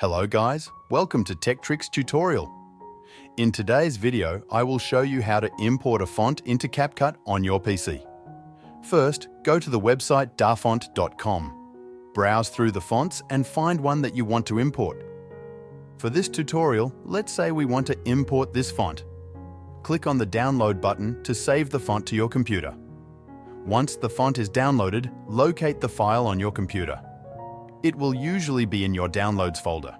Hello guys, welcome to Tech Tricks tutorial. In today's video, I will show you how to import a font into CapCut on your PC. First, go to the website dafont.com. Browse through the fonts and find one that you want to import. For this tutorial, let's say we want to import this font. Click on the download button to save the font to your computer. Once the font is downloaded, locate the file on your computer. It will usually be in your Downloads folder.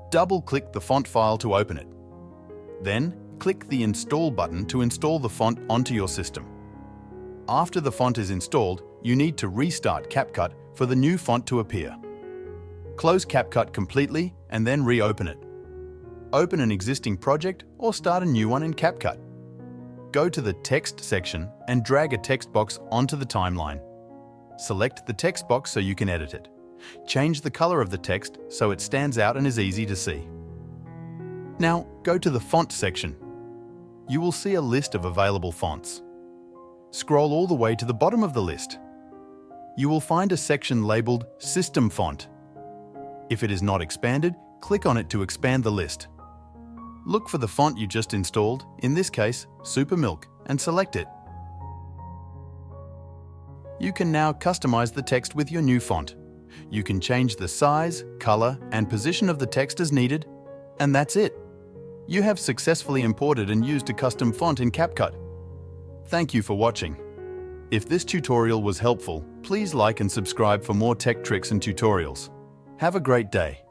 Double-click the font file to open it. Then, click the Install button to install the font onto your system. After the font is installed, you need to restart CapCut for the new font to appear. Close CapCut completely and then reopen it. Open an existing project or start a new one in CapCut. Go to the Text section and drag a text box onto the timeline. Select the text box so you can edit it. Change the color of the text so it stands out and is easy to see. Now, go to the Font section. You will see a list of available fonts. Scroll all the way to the bottom of the list. You will find a section labeled System Font. If it is not expanded, click on it to expand the list. Look for the font you just installed, in this case, Supermilk, and select it. You can now customize the text with your new font. You can change the size, color, and position of the text as needed, and that's it. You have successfully imported and used a custom font in CapCut. Thank you for watching. If this tutorial was helpful, please like and subscribe for more tech tricks and tutorials. Have a great day.